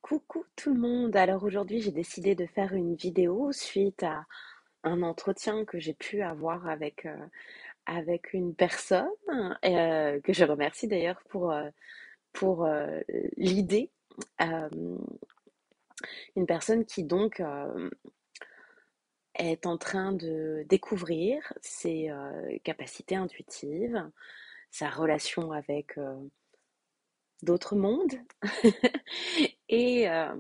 Coucou tout le monde. Alors aujourd'hui, j'ai décidé de faire une vidéo suite à un entretien que j'ai pu avoir avec une personne que je remercie d'ailleurs pour l'idée. Euh, une personne qui donc est en train de découvrir ses capacités intuitives, sa relation avec d'autres mondes et, euh,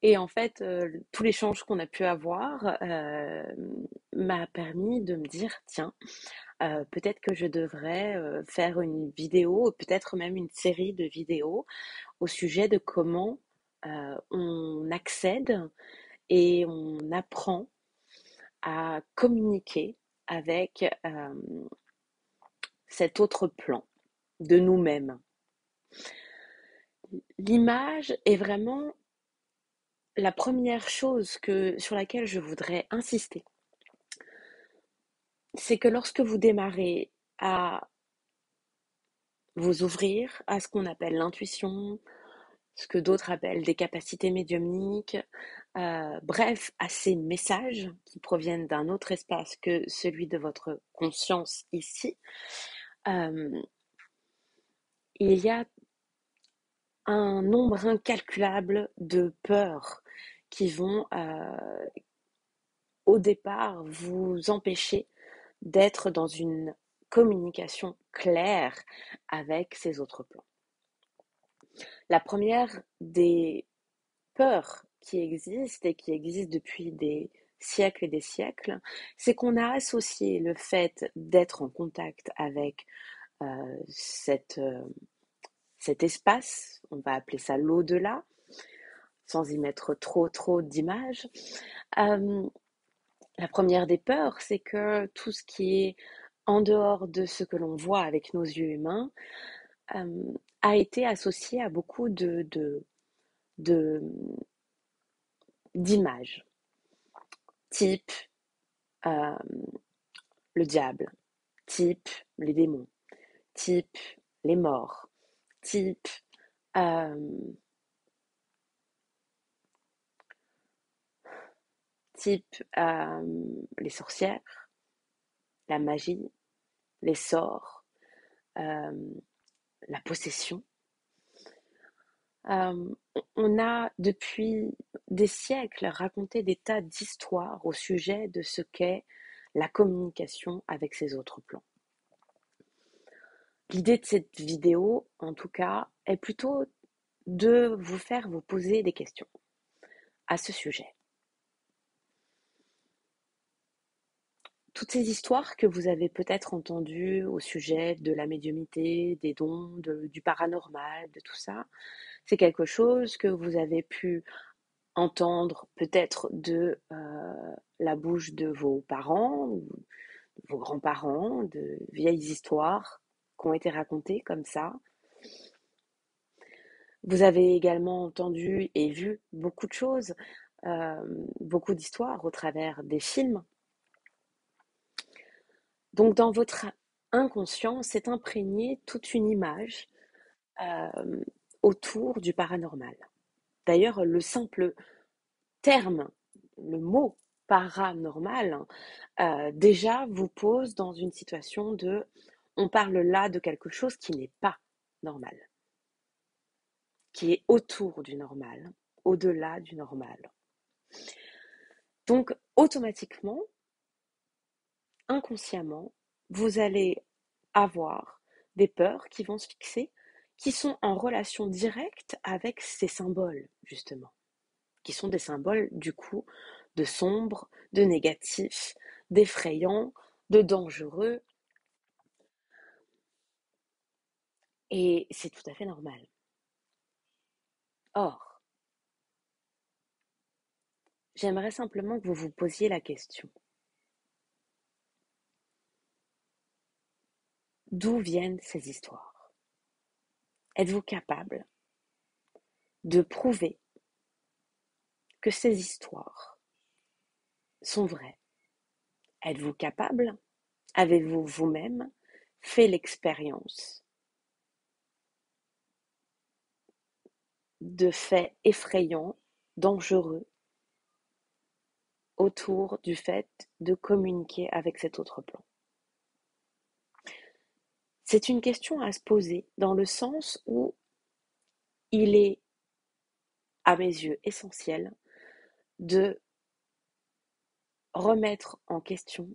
Et en fait, tout l'échange qu'on a pu avoir m'a permis de me dire, tiens, peut-être que je devrais faire une vidéo, peut-être même une série de vidéos au sujet de comment on accède et on apprend à communiquer avec cet autre plan de nous-mêmes. L'image est vraiment la première chose sur laquelle je voudrais insister. C'est que lorsque vous démarrez à vous ouvrir à ce qu'on appelle l'intuition, ce que d'autres appellent des capacités médiumniques, bref, à ces messages qui proviennent d'un autre espace que celui de votre conscience ici, euh, il y a un nombre incalculable de peurs qui vont au départ vous empêcher d'être dans une communication claire avec ces autres plans. La première des peurs qui existent et qui existent depuis des siècles et des siècles, c'est qu'on a associé le fait d'être en contact avec cet espace, on va appeler ça l'au-delà, sans y mettre trop d'images. Euh, la première des peurs, c'est que tout ce qui est en dehors de ce que l'on voit avec nos yeux humains euh, a été associé à beaucoup de- d'images, type euh, le diable, type les démons, type les morts, type euh, type les sorcières, la magie, les sorts, euh, la possession. Euh, on a depuis des siècles raconté des tas d'histoires au sujet de ce qu'est la communication avec ces autres plans. L'idée de cette vidéo, en tout cas, est plutôt de vous faire vous poser des questions à ce sujet. Toutes ces histoires que vous avez peut-être entendues au sujet de la médiumnité, des dons, du paranormal, de tout ça, c'est quelque chose que vous avez pu entendre peut-être de la bouche de vos parents ou de vos grands-parents, de vieilles histoires qui ont été racontées comme ça. Vous avez également entendu et vu beaucoup de choses, euh, beaucoup d'histoires au travers des films. Donc dans votre inconscient s'est imprégnée toute une image euh, autour du paranormal. D'ailleurs, le simple terme, le mot paranormal, déjà vous pose dans une situation de on parle là de quelque chose qui n'est pas normal, qui est autour du normal, au-delà du normal. Donc automatiquement, inconsciemment, vous allez avoir des peurs qui vont se fixer, qui sont en relation directe avec ces symboles, justement, qui sont des symboles, du coup, de sombre, de négatif, d'effrayant, de dangereux, et c'est tout à fait normal. Or, j'aimerais simplement que vous vous posiez la question, d'où viennent ces histoires? Êtes-vous capable de prouver que ces histoires sont vraies? Êtes-vous capable? Avez-vous vous-même fait l'expérience de faits effrayants, dangereux, autour du fait de communiquer avec cet autre plan. C'est une question à se poser dans le sens où il est, à mes yeux, essentiel de remettre en question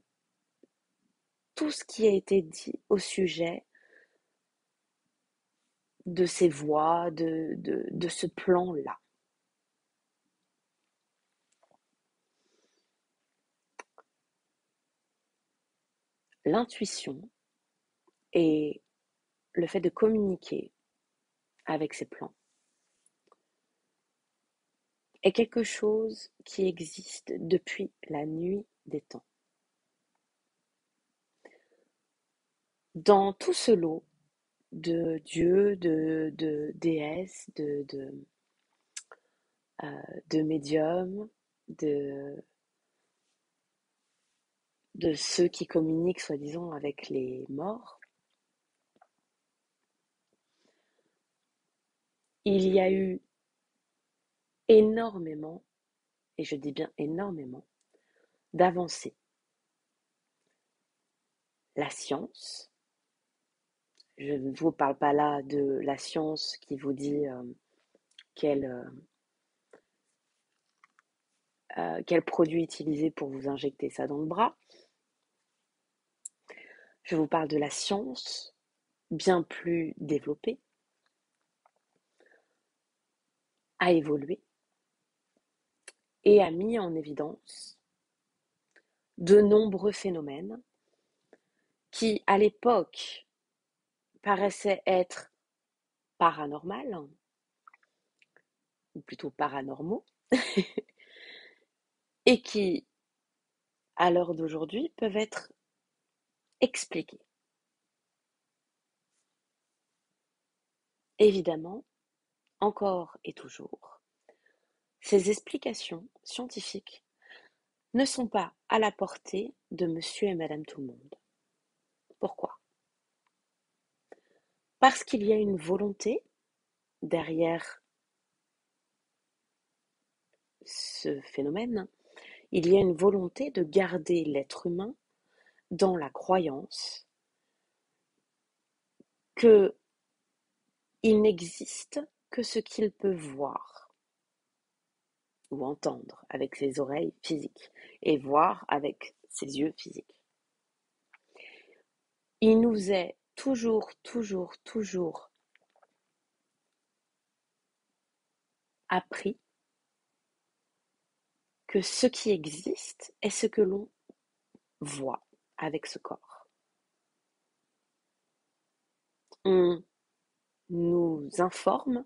tout ce qui a été dit au sujet de ces voies, de ce plan-là. L'intuition et le fait de communiquer avec ces plans est quelque chose qui existe depuis la nuit des temps. Dans tout ce lot de dieux, de déesses, de médiums, de ceux qui communiquent soi-disant avec les morts, il y a eu énormément, et je dis bien énormément, d'avancées. La science, je ne vous parle pas là de la science qui vous dit quel, quel produit utiliser pour vous injecter ça dans le bras. Je vous parle de la science bien plus développée, a évolué et a mis en évidence de nombreux phénomènes qui, à l'époque, paraissaient être paranormaux, ou plutôt paranormaux, et qui, à l'heure d'aujourd'hui, peuvent être expliqués. Évidemment, encore et toujours, ces explications scientifiques ne sont pas à la portée de monsieur et madame tout le monde. Pourquoi? Parce qu'il y a une volonté derrière ce phénomène, il y a une volonté de garder l'être humain dans la croyance qu'il n'existe que ce qu'il peut voir ou entendre avec ses oreilles physiques et voir avec ses yeux physiques. Il nous est toujours appris que ce qui existe est ce que l'on voit avec ce corps. On nous informe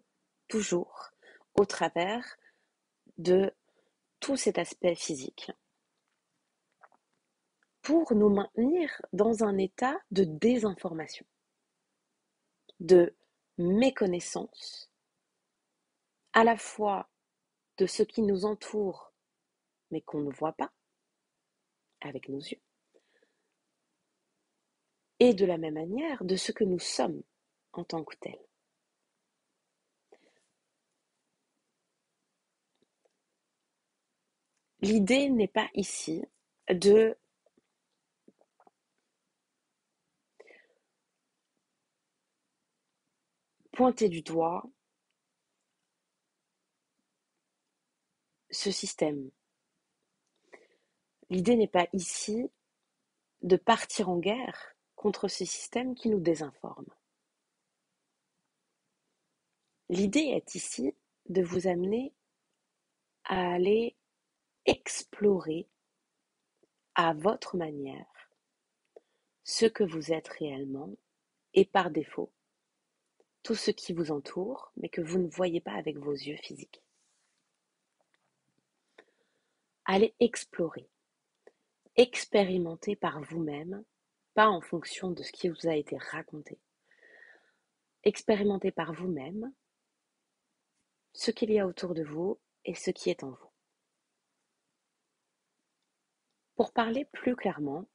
toujours au travers de tout cet aspect physique pour nous maintenir dans un état de désinformation, de méconnaissance, à la fois de ce qui nous entoure mais qu'on ne voit pas avec nos yeux, et de la même manière de ce que nous sommes en tant que tels. L'idée n'est pas ici de pointer du doigt ce système. L'idée n'est pas ici de partir en guerre contre ce système qui nous désinforme. L'idée est ici de vous amener à aller explorer à votre manière ce que vous êtes réellement et par défaut tout ce qui vous entoure mais que vous ne voyez pas avec vos yeux physiques. Allez explorer, expérimenter par vous-même, pas en fonction de ce qui vous a été raconté. Expérimentez par vous-même ce qu'il y a autour de vous et ce qui est en vous. Pour parler plus clairement,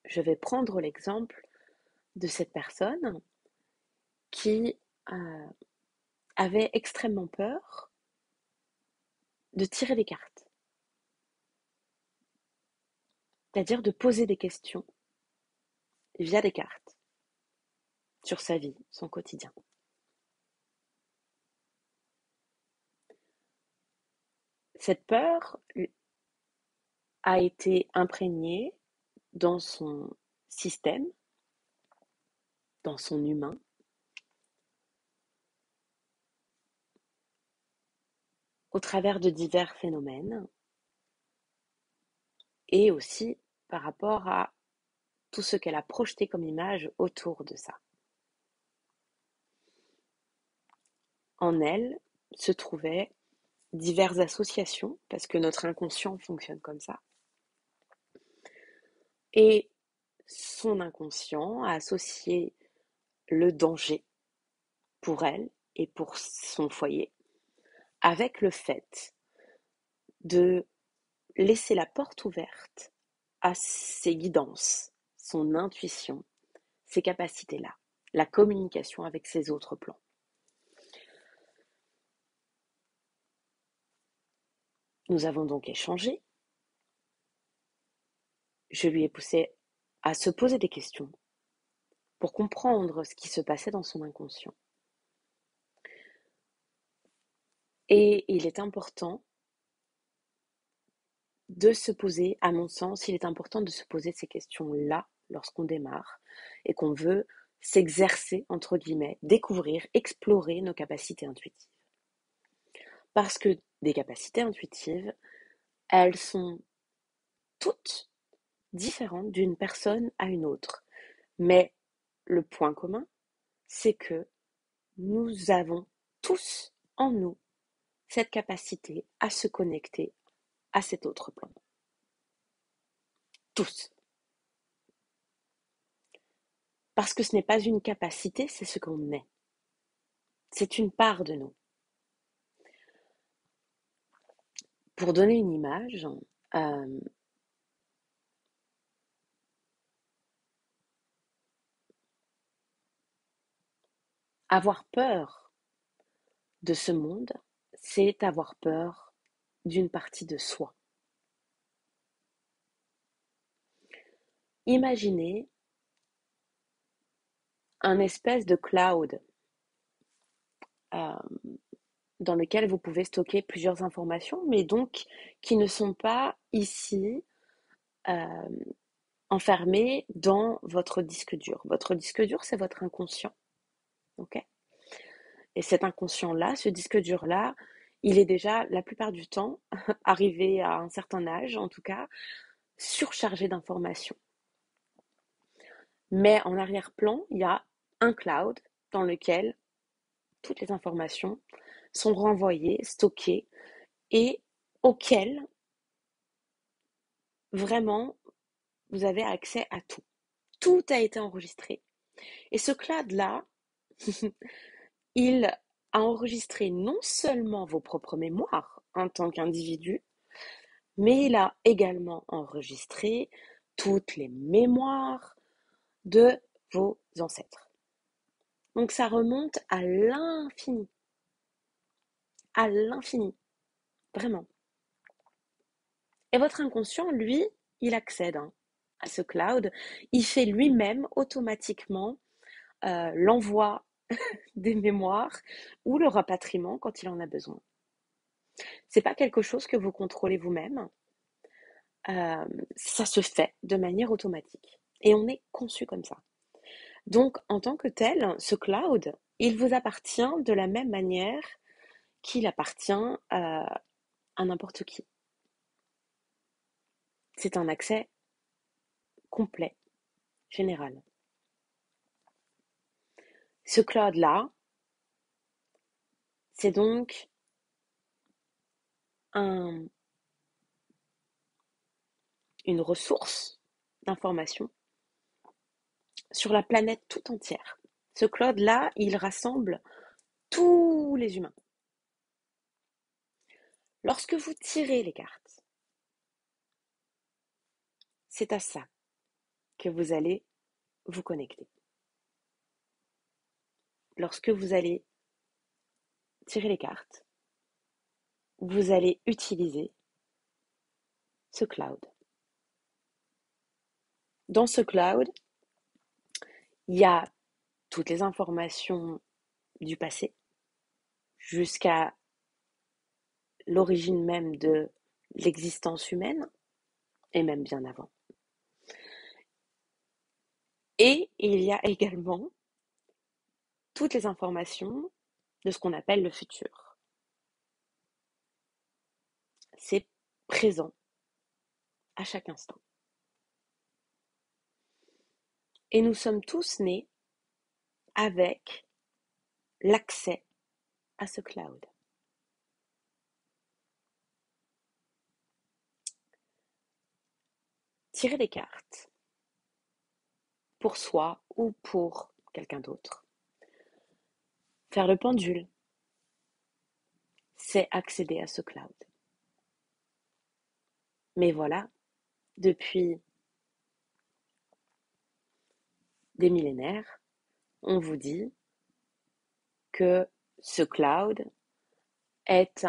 je vais prendre l'exemple de cette personne qui avait extrêmement peur de tirer des cartes, c'est-à-dire de poser des questions via des cartes sur sa vie, son quotidien. Cette peur a été imprégnée dans son système, dans son humain, au travers de divers phénomènes et aussi par rapport à tout ce qu'elle a projeté comme image autour de ça. En elle se trouvaient diverses associations, parce que notre inconscient fonctionne comme ça. Et son inconscient a associé le danger pour elle et pour son foyer avec le fait de laisser la porte ouverte à ses guidances, son intuition, ses capacités-là, la communication avec ses autres plans. Nous avons donc échangé. Je lui ai poussé à se poser des questions pour comprendre ce qui se passait dans son inconscient. Et il est important de se poser, à mon sens, il est important de se poser ces questions-là lorsqu'on démarre et qu'on veut s'exercer, entre guillemets, découvrir, explorer nos capacités intuitives. Parce que des capacités intuitives, elles sont toutes différentes d'une personne à une autre. Mais le point commun, c'est que nous avons tous en nous cette capacité à se connecter à cet autre plan. Tous. Parce que ce n'est pas une capacité, c'est ce qu'on est. C'est une part de nous. Pour donner une image, euh, avoir peur de ce monde, c'est avoir peur d'une partie de soi. Imaginez un espèce de cloud euh, dans lequel vous pouvez stocker plusieurs informations, mais donc qui ne sont pas ici euh, enfermées dans votre disque dur. Votre disque dur, c'est votre inconscient. Okay, et cet inconscient-là, ce disque dur-là, il est déjà, la plupart du temps, arrivé à un certain âge, en tout cas, surchargé d'informations. Mais en arrière-plan, il y a un cloud dans lequel toutes les informations sont renvoyées, stockées et auquel vraiment vous avez accès à tout. Tout a été enregistré. Et ce cloud-là, il a enregistré non seulement vos propres mémoires en tant qu'individu, mais il a également enregistré toutes les mémoires de vos ancêtres. Donc ça remonte à l'infini, vraiment. Et votre inconscient, lui, il accède à ce cloud, il fait lui-même automatiquement l'envoi des mémoires ou le rapatriement quand il en a besoin. C'est pas quelque chose que vous contrôlez vous-même, ça se fait de manière automatique. Et on est conçu comme ça. Donc, en tant que tel, ce cloud, il vous appartient de la même manière qu'il appartient à n'importe qui. C'est un accès complet, général. Ce cloud-là, c'est donc un, une ressource d'information sur la planète tout entière. Ce cloud-là, il rassemble tous les humains. Lorsque vous tirez les cartes, c'est à ça que vous allez vous connecter. Lorsque vous allez tirer les cartes, vous allez utiliser ce cloud. Dans ce cloud, il y a toutes les informations du passé jusqu'à l'origine même de l'existence humaine, et même bien avant. Et il y a également toutes les informations de ce qu'on appelle le futur. C'est présent à chaque instant. Et nous sommes tous nés avec l'accès à ce cloud. Tirer des cartes pour soi ou pour quelqu'un d'autre. Faire le pendule, c'est accéder à ce cloud. Mais voilà, depuis des millénaires, on vous dit que ce cloud est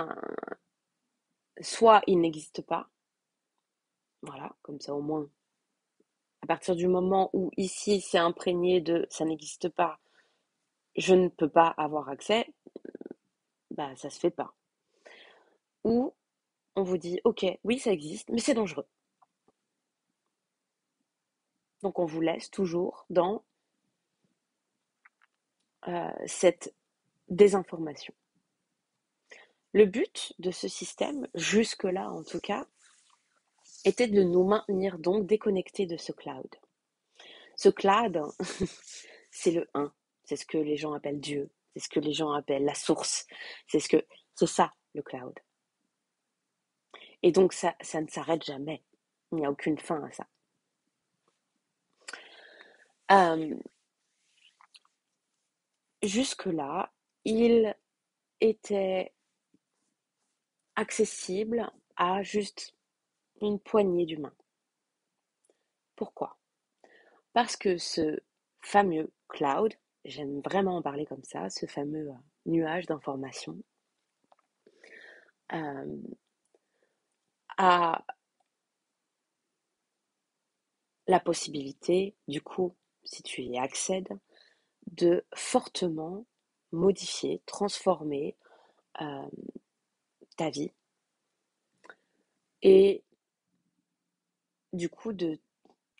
soit il n'existe pas, voilà, comme ça au moins, à partir du moment où ici c'est imprégné de ça n'existe pas, je ne peux pas avoir accès, bah ça se fait pas. Ou on vous dit, ok, oui ça existe, mais c'est dangereux. Donc on vous laisse toujours dans cette désinformation. Le but de ce système, jusque-là en tout cas, était de nous maintenir donc déconnectés de ce cloud. Ce cloud, c'est le un, c'est ce que les gens appellent Dieu, c'est ce que les gens appellent la source, c'est ça le cloud. Et donc ça ne s'arrête jamais, il n'y a aucune fin à ça. Jusque-là, il était accessible à juste une poignée d'humains. Pourquoi? Parce que ce fameux cloud, j'aime vraiment en parler comme ça, ce fameux nuage d'informations, a la possibilité, du coup, si tu y accèdes, de fortement modifier, transformer ta vie et du coup de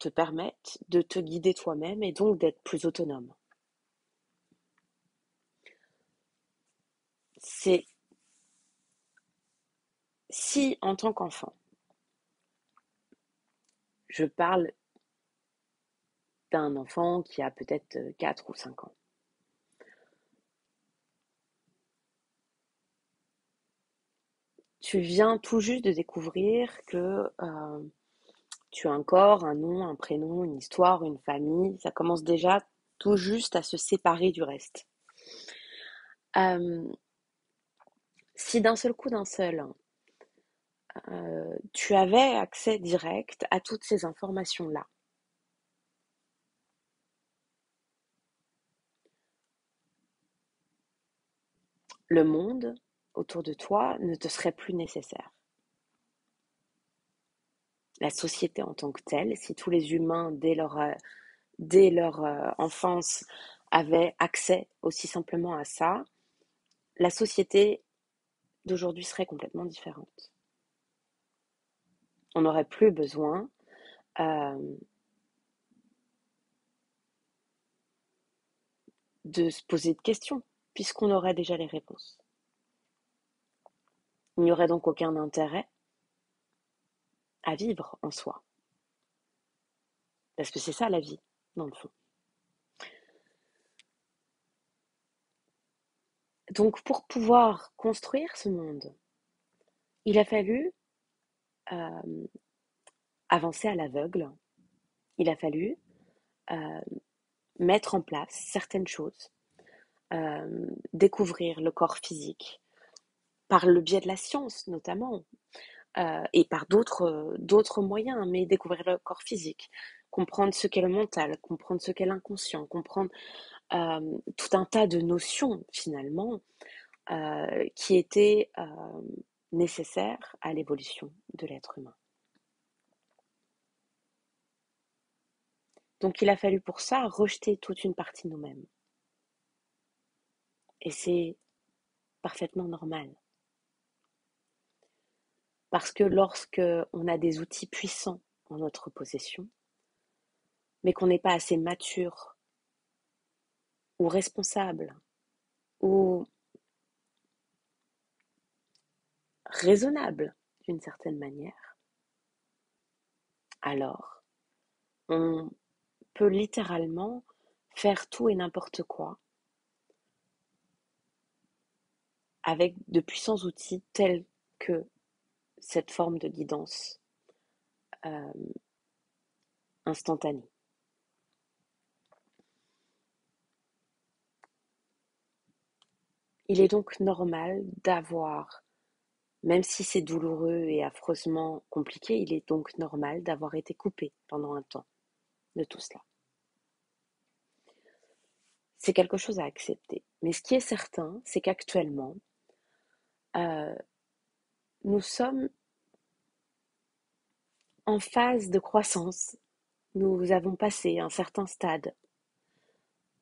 te permettre de te guider toi-même et donc d'être plus autonome. C'est si en tant qu'enfant, je parle d'un enfant qui a peut-être 4 ou 5 ans, tu viens tout juste de découvrir que tu as un corps, un nom, un prénom, une histoire, une famille, ça commence déjà tout juste à se séparer du reste. Si d'un seul coup, tu avais accès direct à toutes ces informations-là, le monde autour de toi ne te serait plus nécessaire. La société en tant que telle, si tous les humains, dès leur enfance, avaient accès aussi simplement à ça, la société d'aujourd'hui serait complètement différente. On n'aurait plus besoin de se poser de questions, puisqu'on aurait déjà les réponses. Il n'y aurait donc aucun intérêt à vivre en soi. Parce que c'est ça la vie, dans le fond. Donc pour pouvoir construire ce monde, il a fallu avancer à l'aveugle, il a fallu mettre en place certaines choses, découvrir le corps physique, par le biais de la science notamment, et par d'autres moyens, mais découvrir le corps physique, comprendre ce qu'est le mental, comprendre ce qu'est l'inconscient, comprendre tout un tas de notions finalement qui étaient nécessaire à l'évolution de l'être humain. Donc il a fallu pour ça rejeter toute une partie de nous-mêmes. Et c'est parfaitement normal. Parce que lorsque on a des outils puissants en notre possession, mais qu'on n'est pas assez mature ou responsable ou raisonnable d'une certaine manière, alors on peut littéralement faire tout et n'importe quoi avec de puissants outils tels que cette forme de guidance euh, instantanée. Il est donc normal d'avoir, même si c'est douloureux et affreusement compliqué, il est donc normal d'avoir été coupé pendant un temps de tout cela. C'est quelque chose à accepter. Mais ce qui est certain, c'est qu'actuellement, euh, nous sommes en phase de croissance. Nous avons passé un certain stade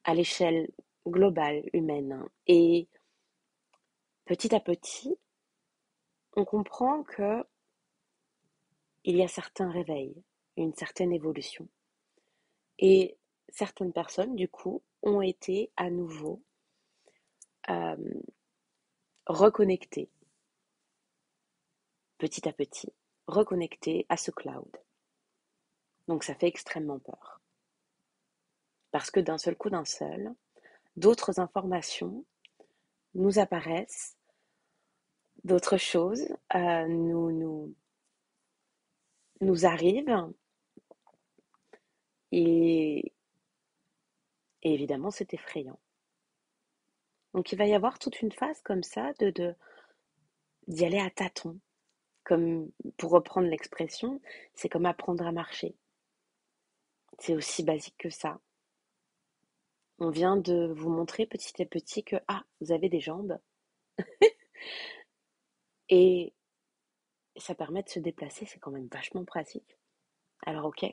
à l'échelle globale humaine. Et petit à petit, on comprend que il y a certains réveils, une certaine évolution. Et certaines personnes, du coup, ont été à nouveau euh, reconnectées, petit à petit, reconnectées à ce cloud. Donc ça fait extrêmement peur. Parce que d'un seul coup, d'autres informations nous apparaissent, d'autres choses nous arrivent, et, et évidemment c'est effrayant. Donc il va y avoir toute une phase comme ça d'y aller à tâtons. Comme, pour reprendre l'expression, c'est comme apprendre à marcher. C'est aussi basique que ça. On vient de vous montrer petit à petit que, ah, vous avez des jambes. Et ça permet de se déplacer, c'est quand même vachement pratique. Alors ok,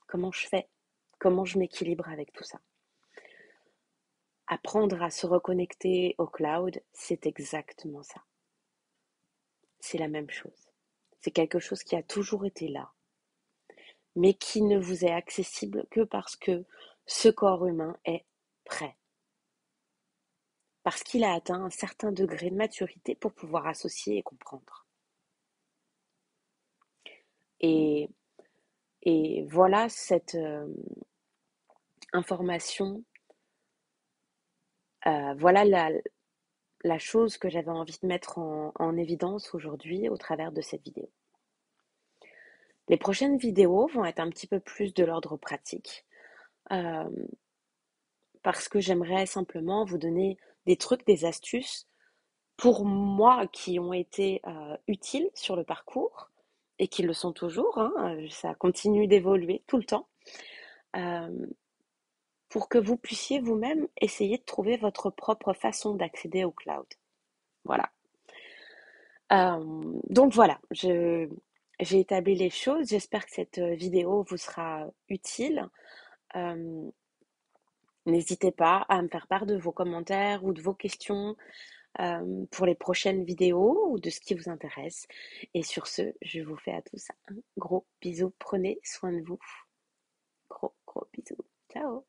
comment je fais? Comment je m'équilibre avec tout ça? Apprendre à se reconnecter au cloud, c'est exactement ça. C'est la même chose. C'est quelque chose qui a toujours été là, mais qui ne vous est accessible que parce que ce corps humain est prêt. Parce qu'il a atteint un certain degré de maturité pour pouvoir associer et comprendre. Et, et voilà cette information, voilà la chose que j'avais envie de mettre en évidence aujourd'hui au travers de cette vidéo. Les prochaines vidéos vont être un petit peu plus de l'ordre pratique, euh, parce que j'aimerais simplement vous donner des trucs, des astuces pour moi qui ont été utiles sur le parcours et qui le sont toujours, hein, ça continue d'évoluer tout le temps, euh, pour que vous puissiez vous-même essayer de trouver votre propre façon d'accéder au cloud. Voilà. Donc voilà, j'ai établi les choses. J'espère que cette vidéo vous sera utile. Euh, N'hésitez pas à me faire part de vos commentaires ou de vos questions pour les prochaines vidéos ou de ce qui vous intéresse. Et sur ce, je vous fais à tous un gros bisou. Prenez soin de vous. Gros, gros bisous. Ciao.